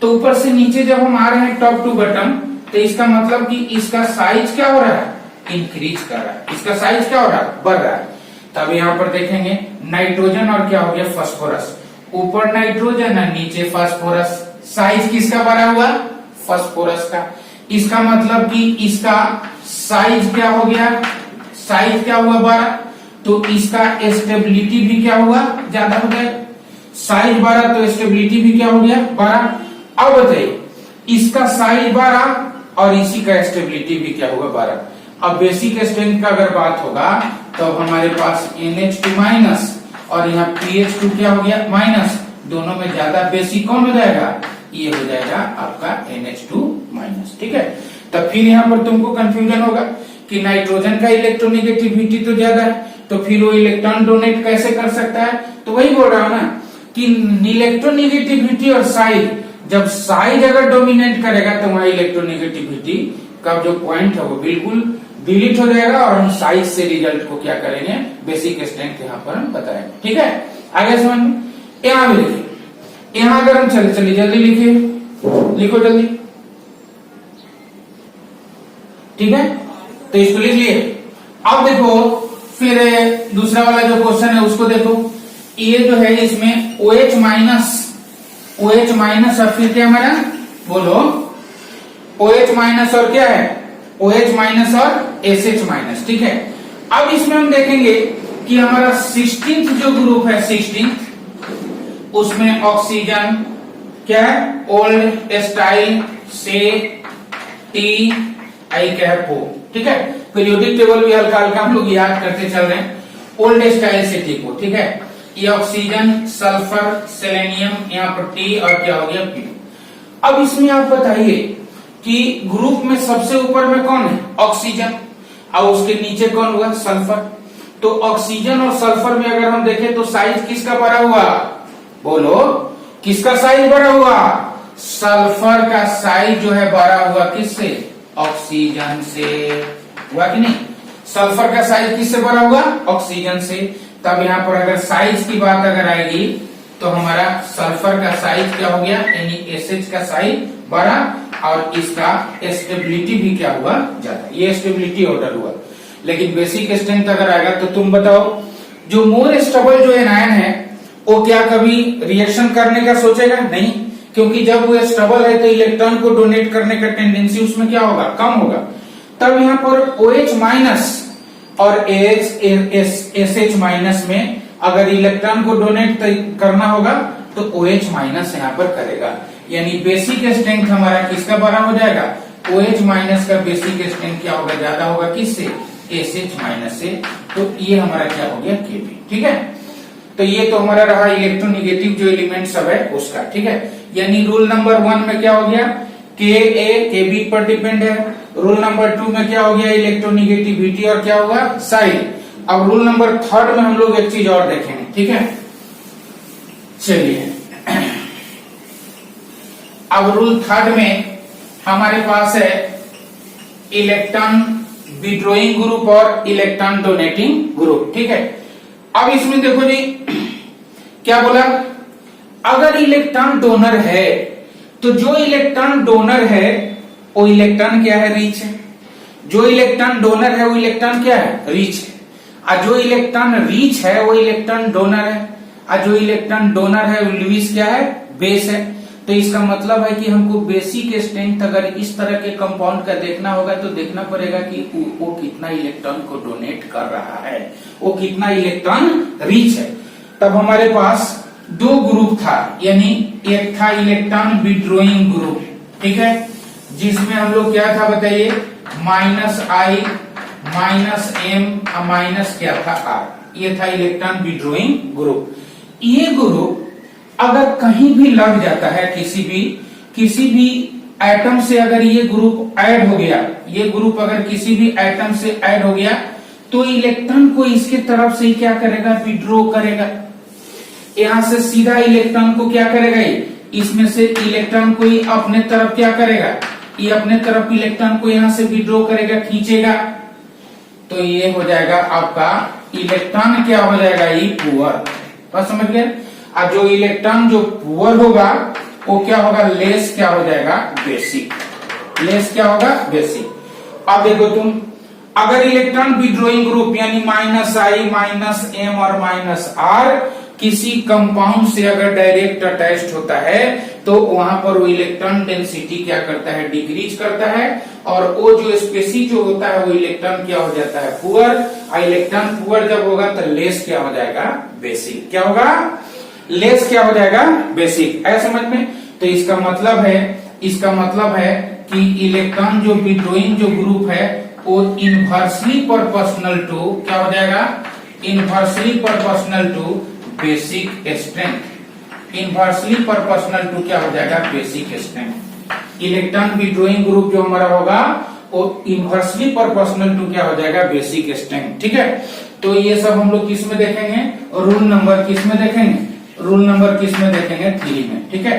तो ऊपर से नीचे जब हम आ रहे हैं टॉप टू बॉटम, तो इसका मतलब कि इसका साइज क्या हो रहा है, इंक्रीज कर रहा है। इसका साइज क्या हो रहा है, बढ़ रहा है। तब यहाँ पर देखेंगे नाइट्रोजन और क्या हो गया फास्फोरस, ऊपर नाइट्रोजन है नीचे फास्फोरस। साइज किसका बढ़ा हुआ, फास्फोरस का। इसका मतलब कि इसका साइज क्या हो गया, साइज क्या हुआ बढ़ा, तो इसका स्टेबिलिटी भी क्या हुआ, ज्यादा हो गया। साइज बढ़ा तो स्टेबिलिटी भी क्या हो गया, बढ़ा। अब बताइए इसका साइज बढ़ा और इसी का स्टेबिलिटी भी क्या होगा, बढ़ा। अब बेसिक स्ट्रेंथ का अगर बात होगा तो हमारे पास NH2 माइनस और यहाँ PH2 क्या हो गया माइनस, दोनों में ज्यादा बेसिक कौन हो जाएगा, ये हो जाएगा आपका NH2 माइनस, ठीक है। तब फिर यहाँ पर तुमको कंफ्यूजन होगा कि नाइट्रोजन का इलेक्ट्रोनेगेटिविटी तो ज्यादा है, तो फिर वो इलेक्ट्रॉन डोनेट कैसे कर सकता है। तो वही बोल रहा हूं ना कि इलेक्ट्रोनेगेटिविटी और साइज, जब साइज अगर डोमिनेट करेगा तो वहां इलेक्ट्रोनेगेटिविटी का जो पॉइंट है वो बिल्कुल डिलीट हो जाएगा और हम साइज से रिजल्ट को क्या करेंगे, बेसिक स्ट्रेंथ यहाँ पर हम बताएंगे, ठीक है। आगे समझ में, यहाँ भी लिखिए, यहाँ अगर हम चलिए जल्दी लिखिए, लिखो जल्दी, ठीक है। तो इसको लिख लिए। अब देखो फिर दूसरा वाला जो क्वेश्चन है उसको देखो। ये जो है इसमें OH माइनस और फिर क्या हमारा, बोलो OH माइनस और क्या है, OH माइनस और SH माइनस, ठीक है। अब इसमें हम देखेंगे कि हमारा 16th जो ग्रुप है 16th, उसमें ऑक्सीजन क्या है, ओल्ड स्टाइल से टी आई क्या है पो, ठीक है। पीरियोडिक टेबल भी हल्का हल्का हम लोग याद करते चल रहे हैं, ओल्ड स्टाइल से टी को, ठीक है। ये ऑक्सीजन, सल्फर, सेलेनियम, यहाँ पर टी और क्या हो गया पी। अब इसमें आप बताइए कि ग्रुप में सबसे ऊपर में कौन है, ऑक्सीजन, और उसके नीचे कौन हुआ, सल्फर। तो ऑक्सीजन और सल्फर में अगर हम देखें तो साइज किसका बढ़ा हुआ, बोलो किसका साइज बढ़ा हुआ, सल्फर का साइज जो है बढ़ा हुआ किससे, ऑक्सीजन से, हुआ कि नहीं। सल्फर का साइज किससे बढ़ा हुआ, ऑक्सीजन से। तब यहाँ पर अगर साइज की बात अगर आएगी तो हमारा सल्फर का साइज क्या हो गया, यानी SH का साइज बढ़ा और इसका स्टेबिलिटी भी क्या हुआ, ज्यादा। ये स्टेबिलिटी ऑर्डर हुआ। लेकिन बेसिक स्ट्रेंथ अगर आएगा तो तुम बताओ, जो मोर स्टेबल जो एनायन है वो क्या कभी रिएक्शन करने का सोचेगा, नहीं, क्योंकि जब वो स्टेबल है तो इलेक्ट्रॉन को डोनेट करने का टेंडेंसी उसमें क्या होगा, कम होगा। तब यहाँ पर OH माइनस और SH माइनस में अगर इलेक्ट्रॉन को डोनेट करना होगा तो OH माइनस यहाँ पर करेगा। यानी बेसिक स्ट्रेंथ हमारा किसका बड़ा हो जाएगा, OH माइनस का बेसिक स्ट्रेंथ क्या होगा, ज्यादा होगा किससे, SH माइनस से। तो ये हमारा क्या हो गया, Kb, ठीक है। तो ये तो हमारा रहा इलेक्ट्रोनेगेटिव जो एलिमेंट सब है उसका, ठीक है। यानी रूल नंबर 1 में क्या हो गया, Ka Kb पर डिपेंड है। रूल नंबर 2 में क्या हो गया, इलेक्ट्रोनेगेटिविटी और क्या होगा, साइज। अब रूल नंबर 3 में हम लोग एक चीज और देखेंगे, ठीक है। चलिए अब रूल 3 में हमारे पास है इलेक्ट्रॉन विड्रॉइंग ग्रुप और इलेक्ट्रॉन डोनेटिंग ग्रुप, ठीक है। अब इसमें देखो जी क्या बोला, अगर इलेक्ट्रॉन डोनर है तो जो इलेक्ट्रॉन डोनर है वो इलेक्ट्रॉन क्या है, रिच है। जो इलेक्ट्रॉन डोनर है वो इलेक्ट्रॉन क्या है, रिच है। और जो इलेक्ट्रॉन रिच है वो इलेक्ट्रॉन डोनर है, और जो इलेक्ट्रॉन डोनर है वो लुईस क्या है, बेस है। तो इसका मतलब है कि हमको बेसिक स्ट्रेंथ अगर इस तरह के कंपाउंड का देखना होगा तो देखना पड़ेगा कि वो कितना इलेक्ट्रॉन को डोनेट कर रहा है, वो कितना इलेक्ट्रॉन रिच है। तब हमारे पास दो ग्रुप था, यानी एक था इलेक्ट्रॉन विड्रॉइंग ग्रुप, ठीक है, जिसमें हम लोग क्या था बताइए, -I -M माइनस क्या था R, ये था इलेक्ट्रॉन विड्रॉइंग ग्रुप। ये ग्रुप अगर कहीं भी लग जाता है, किसी भी एटम से अगर ये ग्रुप ऐड हो गया, ये ग्रुप अगर किसी भी एटम से ऐड हो गया तो इलेक्ट्रॉन को इसके तरफ से क्या करेगा, विड्रॉ करेगा। यहां से सीधा इलेक्ट्रॉन को क्या करेगा, इसमें से इलेक्ट्रॉन को ही अपने तरफ क्या करेगा, ये अपने तरफ इलेक्ट्रॉन को यहां से विड्रॉ करेगा, खींचेगा। तो ये हो जाएगा आपका इलेक्ट्रॉन क्या हो जाएगा, ये पुअर। बस समझ गए। और जो इलेक्ट्रॉन जो पुअर होगा वो क्या होगा, लेस क्या हो जाएगा, बेसिक। लेस क्या होगा, बेसिक। अब देखो तुम, अगर इलेक्ट्रॉन विड्रॉइंग ग्रुप यानी -I -M और -R किसी कंपाउंड से अगर डायरेक्ट अटैच्ड होता है तो वहां पर वो इलेक्ट्रॉन डेंसिटी क्या करता है, डिक्रीज करता है, और वो जो स्पेसीज जो होता है वो इलेक्ट्रॉन क्या हो जाता है, पुअर। और इलेक्ट्रॉन पुअर जब होगा तो लेस क्या हो जाएगा, बेसिक। क्या होगा, लेस क्या हो जाएगा, बेसिक। है समझ में। तो इसका मतलब है कि इलेक्ट्रॉन जो विड्रॉइंग जो ग्रुप है वो इनवर्सली प्रोपोर्शनल टू क्या हो जाएगा, inversely proportional to basic strength. Inversely proportional to क्या हो जाएगा, basic strength. Electron withdrawing group जो हमारा होगा वो इनवर्सली प्रोपोर्शनल टू क्या हो जाएगा, बेसिक स्ट्रेंथ। ठीक है। तो ये सब हम लोग किस में देखेंगे, रूल नंबर किस में देखेंगे, रूल नंबर किस में देखेंगे, 3 में। ठीक है।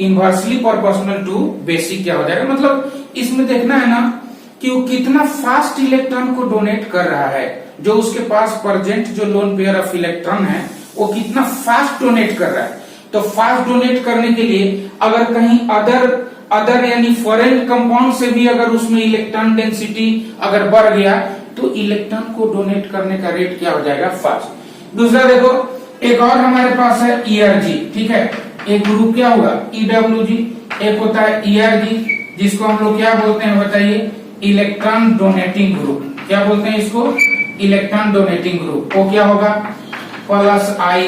इनवर्सली प्रोपोर्शनल टू बेसिक क्या हो जाएगा, मतलब इसमें देखना है ना कि वो कितना फास्ट इलेक्ट्रॉन को डोनेट कर रहा है, जो उसके पास प्रेजेंट जो लोन पेयर ऑफ इलेक्ट्रॉन है वो कितना फास्ट डोनेट कर रहा है। तो फास्ट डोनेट करने के लिए अगर कहीं अदर यानी फॉरेन कंपाउंड से भी अगर उसमें इलेक्ट्रॉन डेंसिटी अगर बढ़ गया तो इलेक्ट्रॉन को डोनेट करने का रेट क्या हो जाएगा, फास्ट। दूसरा देखो, एक और हमारे पास है ERG। ठीक है। एक ग्रुप क्या होगा, EWG। एक होता है ERG जिसको हम लोग क्या बोलते हैं बताइए, इलेक्ट्रॉन डोनेटिंग ग्रुप। क्या बोलते हैं इसको, इलेक्ट्रॉन डोनेटिंग ग्रुप। वो क्या होगा, +I,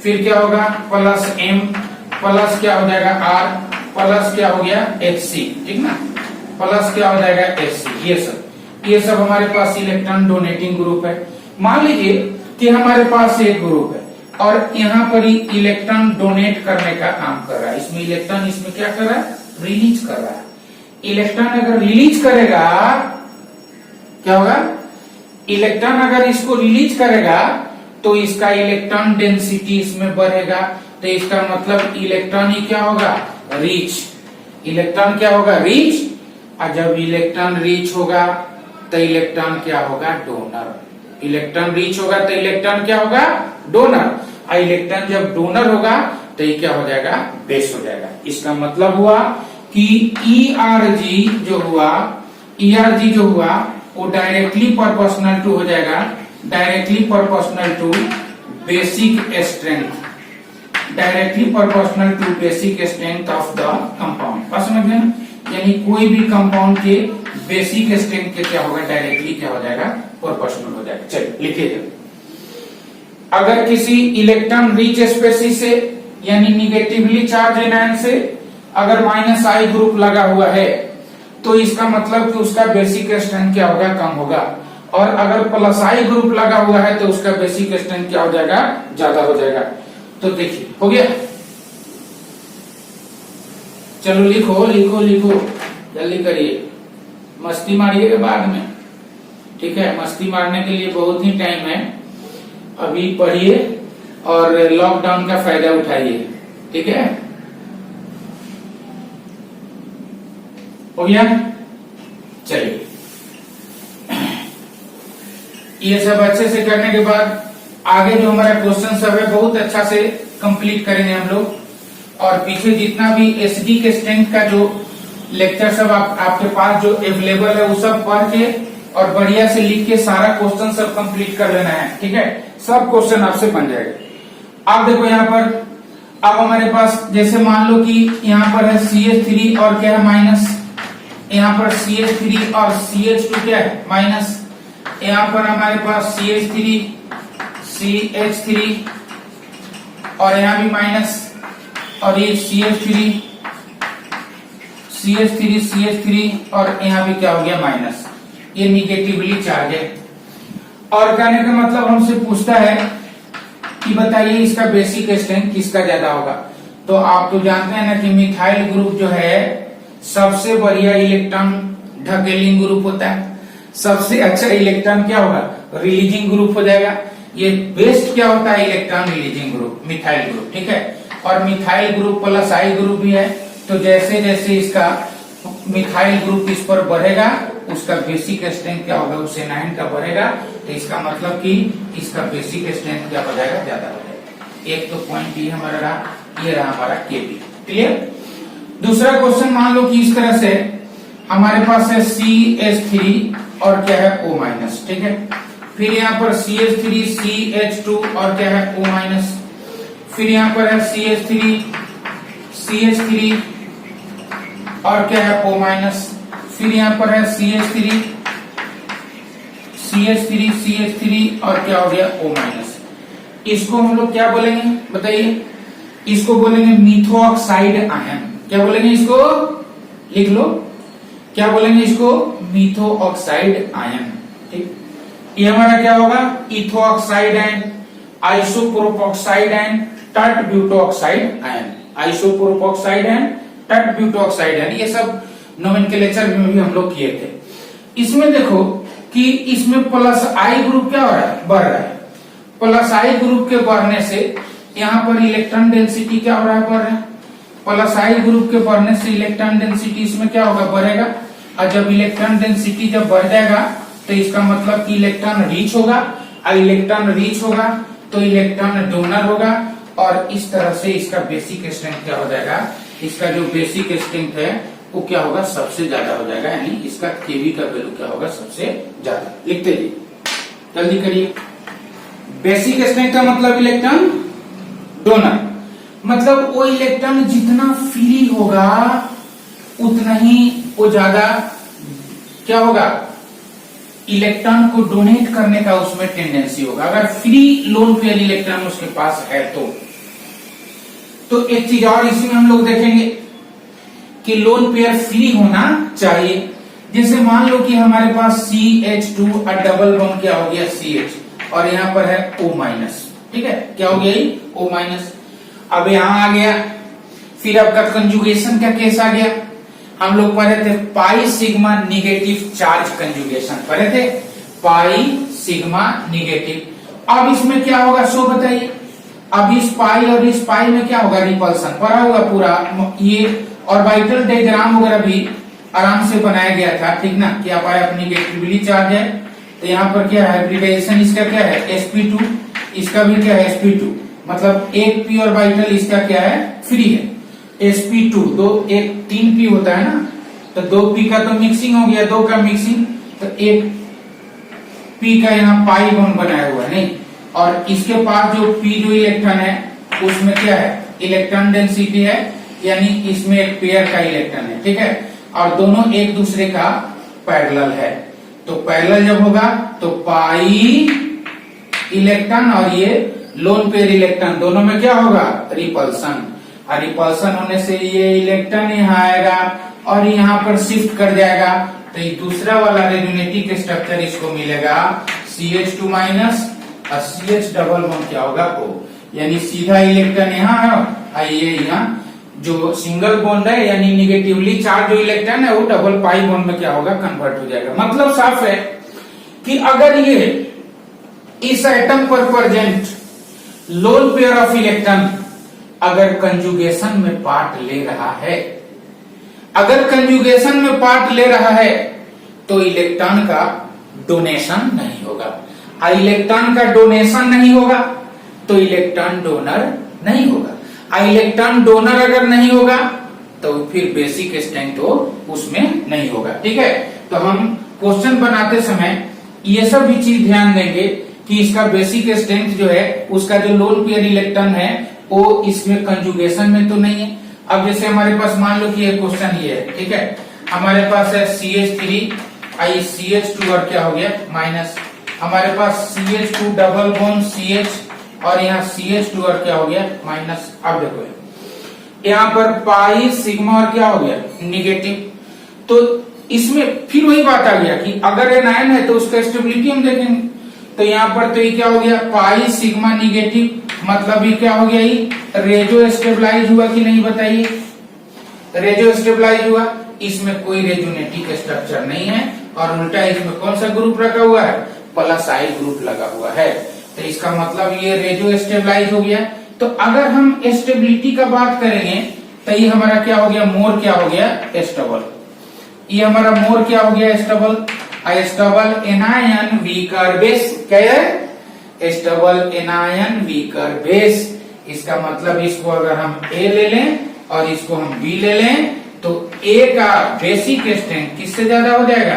फिर क्या होगा +M, प्लस क्या हो जाएगा R, प्लस क्या हो गया Hc। ठीक ना, प्लस क्या हो जाएगा Hc। ये सब हमारे पास इलेक्ट्रॉन डोनेटिंग ग्रुप है। मान लीजिए कि हमारे पास एक ग्रुप है और यहाँ पर ही इलेक्ट्रॉन डोनेट करने का काम कर रहा है। इसमें इलेक्ट्रॉन इसमें क्या कर रहा है, रिलीज कर रहा है। इलेक्ट्रॉन अगर रिलीज करेगा क्या होगा, इलेक्ट्रॉन अगर इसको रिलीज करेगा तो इसका इलेक्ट्रॉन डेंसिटी इसमें बढ़ेगा। तो इसका मतलब इलेक्ट्रॉन ही क्या होगा, रिच। इलेक्ट्रॉन क्या होगा, रिच। और जब इलेक्ट्रॉन रिच होगा तो इलेक्ट्रॉन क्या होगा, डोनर। इलेक्ट्रॉन रिच होगा तो इलेक्ट्रॉन क्या होगा, डोनर। और इलेक्ट्रॉन जब डोनर होगा तो ये क्या हो जाएगा, बेस हो जाएगा। इसका मतलब हुआ कि ERG जो हुआ वो डायरेक्टली प्रोपोर्शनल टू हो जाएगा, directly proportional to basic strength, directly proportional to basic strength of the compound. बात समझ में। यानी कोई भी कंपाउंड के बेसिक स्ट्रेंथ के क्या होगा, डायरेक्टली क्या हो जाएगा, प्रोपोर्शनल हो जाएगा। चलिए लिखिए, अगर किसी इलेक्ट्रॉन रिच स्पेसीज से यानी निगेटिवली चार्ज एनायन से अगर -I ग्रुप लगा हुआ है तो इसका मतलब कि उसका बेसिक स्ट्रेंथ क्या होगा, कम होगा। और अगर +I ग्रुप लगा हुआ है तो उसका बेसिक स्ट्रेंथ क्या हो जाएगा, ज्यादा हो जाएगा। तो देखिए हो गया, चलो लिखो लिखो लिखो, जल्दी करिए, मस्ती मारिएगा बाद में। ठीक है, मस्ती मारने के लिए बहुत ही टाइम है, अभी पढ़िए और लॉकडाउन का फायदा उठाइए। ठीक है, हो गया। चलिए, ये सब अच्छे से करने के बाद आगे जो हमारा क्वेश्चन सब है बहुत अच्छा से कंप्लीट करेंगे हम लोग। और पीछे जितना भी एसडी के स्ट्रेंथ का जो लेक्चर सब आपके पास जो अवेलेबल है वो सब पढ़ के और बढ़िया से लिख के सारा क्वेश्चन सब कंप्लीट कर लेना है। ठीक है, सब क्वेश्चन आपसे बन जाएगा। आप देखो यहाँ पर अब हमारे पास जैसे मान लो कि यहाँ पर है CH3 और क्या है माइनस, यहाँ पर CH3 और CH2 क्या है माइनस, यहाँ पर हमारे पास CH3 CH3 और यहाँ भी माइनस, और ये CH3 CH3 CH3 और यहाँ भी क्या हो गया माइनस, ये निगेटिवली चार्ज है। और कहने का मतलब हमसे पूछता है कि बताइए इसका बेसिक स्ट्रेंथ किसका ज्यादा होगा। तो आप तो जानते हैं ना कि मिथाइल ग्रुप जो है सबसे बढ़िया इलेक्ट्रॉन ढकेलिंग ग्रुप होता है, सबसे अच्छा इलेक्ट्रॉन क्या होगा रिलीजिंग ग्रुप हो जाएगा। ये बेस्ट क्या होता है electron releasing group methyl group, ठीक है। और मिथाइल ग्रुप प्लस आई ग्रुप भी है, तो जैसे जैसे इसका मिथाइल ग्रुप इस पर बढ़ेगा उसका बेसिक स्ट्रेंथ क्या होगा उससे 9 का बढ़ेगा, तो इसका मतलब कि इसका बेसिक स्ट्रेंथ क्या हो जाएगा ज्यादा हो जाएगा। एक तो पॉइंट ये हमारा रहा, ये रहा हमारा केबी, क्लियर। दूसरा क्वेश्चन मान लो कि इस तरह से हमारे पास है CH3 और क्या है O माइनस, ठीक है। फिर यहाँ पर CH3 CH2 और क्या है O माइनस, फिर यहाँ पर है CH3 CH3 और क्या है O माइनस, फिर यहाँ पर है CH3 CH3 CH3 और क्या हो गया O माइनस। इसको हम लोग क्या बोलेंगे बताइए, इसको बोलेंगे मिथो ऑक्साइड आयन। क्या बोलेंगे इसको, लिख लो, क्या बोलेंगे इसको मिथो ऑक्साइड आयन, ठीक। ये हमारा क्या होगा ethoxide ion, isopropoxide ion, tert butoxide ion, isopropoxide ion, tert butoxide ion, ये सब नोमेनक्लेचर में भी हम लोग किए थे। इसमें देखो कि इसमें प्लस आई ग्रुप क्या हो रहा है बढ़ रहा है, प्लस आई ग्रुप के बढ़ने से यहाँ पर इलेक्ट्रॉन डेंसिटी क्या हो रहा है बढ़ रहा है, प्लस आई ग्रुप के बढ़ने से इलेक्ट्रॉन डेंसिटी इसमें क्या होगा बढ़ेगा। और जब इलेक्ट्रॉन डेंसिटी जब बढ़ जाएगा तो इसका मतलब कि इलेक्ट्रॉन रीच होगा, और इलेक्ट्रॉन रीच होगा तो इलेक्ट्रॉन डोनर होगा, और इस तरह से इसका बेसिक स्ट्रेंथ क्या हो जाएगा, इसका जो बेसिक स्ट्रेंथ है वो क्या होगा सबसे ज्यादा हो जाएगा, यानी इसका केवी का वैल्यू क्या होगा सबसे ज्यादा। लिखते जी जल्दी करिए। बेसिक स्ट्रेंथ का मतलब इलेक्ट्रॉन डोनर, मतलब वो इलेक्ट्रॉन जितना फ्री होगा उतना ही वो ज्यादा क्या होगा इलेक्ट्रॉन को डोनेट करने का उसमें टेंडेंसी होगा। अगर फ्री लोन पेयर इलेक्ट्रॉन उसके पास है तो एक चीज और इसमें हम लोग देखेंगे कि लोन पेयर फ्री होना चाहिए। जैसे मान लो कि हमारे पास CH2 और डबल बॉन्ड क्या हो गया CH, और यहाँ पर है O माइनस, ठीक है, क्या हो गया ये O माइनस। अब यहाँ आ गया, फिर आपका कंजुगेशन का केस आ गया। हम लोग पढ़े थे pi sigma negative charge conjugation पढ़े थे, पाई सिग्मा निगेटिव। अब इसमें क्या होगा सो बताइए। अब इस पाई और इस पाई में क्या होगा रिपल्सन पढ़ा होगा पूरा, ये ऑर्बिटल डायग्राम वगैरह भी आराम से बनाया गया था, ठीक ना। क्या पाया अपनी निगेटिवली चार्ज है, तो यहाँ पर क्या है हाइब्रिडाइजेशन इसका क्या है sp2, इसका भी क्या है sp2, मतलब एक p ऑर्बिटल इसका क्या है फ्री है sp2, दो एक 3p होता है ना, तो 2p का तो मिक्सिंग हो गया, 2 का मिक्सिंग, तो एक p का यहाँ पाई बॉन्ड बनाया हुआ है नहीं, और इसके पास जो p जो इलेक्ट्रॉन है उसमें क्या है इलेक्ट्रॉन डेंसिटी है, यानी इसमें एक पेयर का इलेक्ट्रॉन है, ठीक है, और दोनों एक दूसरे का पैरेलल है। तो पैरेलल जब होगा तो पाई इलेक्ट्रॉन और ये लोन पेयर इलेक्ट्रॉन दोनों में क्या होगा रिपल्सन, और रिपल्सन होने से ये इलेक्ट्रॉन यहाँ आएगा और यहाँ पर शिफ्ट कर जाएगा, तो ये दूसरा वाला रेजोनेटिव स्ट्रक्चर इसको मिलेगा CH2 माइनस और CH डबल बॉन्ड क्या होगा O, यानी सीधा इलेक्ट्रॉन यहाँ है और ये यहाँ जो सिंगल बॉन्ड है यानी निगेटिवली चार्ज जो इलेक्ट्रॉन है वो डबल पाई बॉन्ड में क्या होगा कन्वर्ट हो जाएगा। मतलब साफ है कि अगर ये इस एटम पर present lone pair of electron अगर कंजुगेशन में पार्ट ले रहा है, अगर कंजुगेशन में पार्ट ले रहा है तो इलेक्ट्रॉन का डोनेशन नहीं होगा, और इलेक्ट्रॉन का डोनेशन नहीं होगा तो इलेक्ट्रॉन डोनर नहीं होगा, और इलेक्ट्रॉन डोनर अगर नहीं होगा तो फिर बेसिक स्ट्रेंथ तो उसमें नहीं होगा, ठीक है। तो हम क्वेश्चन बनाते समय ये सब भी चीज ध्यान देंगे कि इसका बेसिक स्ट्रेंथ जो है उसका जो लोन पेयर इलेक्ट्रॉन है ओ इसमें कंजुगेशन में तो नहीं है। अब जैसे हमारे पास मान लो कि ये क्वेश्चन ये है, ठीक है, हमारे पास है CH3 आई CH2 और क्या हो गया माइनस, हमारे पास CH2 डबल बॉन्ड CH और यहाँ CH2 और क्या हो गया माइनस। अब देखो यहाँ पर पाई सिग्मा और क्या हो गया निगेटिव। तो इसमें फिर वही बात आ गया कि अगर एनायन है तो उसका स्टेबिलिटी हम देखेंगे। तो यहाँ पर तो ये क्या हो गया पाई सिग्मा निगेटिव, मतलब ये क्या हो गया, ये रेजो स्टेबलाइज हुआ कि नहीं बताइए, रेजो स्टेबलाइज हुआ। इसमें कोई रेजोनेटिक स्ट्रक्चर नहीं है और उल्टा इसमें कौन सा ग्रुप रखा हुआ है, प्लस आई ग्रुप लगा हुआ है। तो इसका मतलब ये रेजो स्टेबलाइज हो गया। तो अगर हम स्टेबिलिटी का बात करेंगे तो ये हमारा क्या हो गया, मोर क्या हो गया स्टेबल, ये हमारा मोर क्या हो गया stable, stable anion weaker base, क्या है स्टेबल एनायन वीकर बेस। इसका मतलब इसको अगर हम ए ले लें और इसको हम बी ले लें तो ए का बेसिक स्ट्रेंथ किससे ज्यादा हो जाएगा,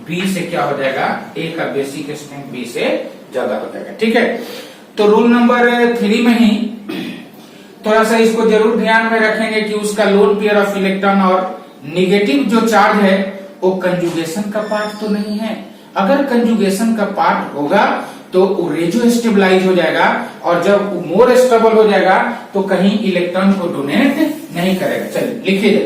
बी से क्या हो जाएगा, ए का बेसिक स्ट्रेंथ बी से ज्यादा हो जाएगा। ठीक है, तो रूल नंबर 3 में ही थोड़ा सा इसको जरूर ध्यान में रखेंगे कि उसका लोन पेयर ऑफ इलेक्ट्रॉन और निगेटिव जो चार्ज है वो कंजुगेशन का पार्ट तो नहीं है। अगर कंजुगेशन का पार्ट होगा तो वो रेजो स्टेबलाइज हो जाएगा और जब मोर स्टेबल हो जाएगा तो कहीं इलेक्ट्रॉन को डोनेट नहीं करेगा। चलिए लिखिए।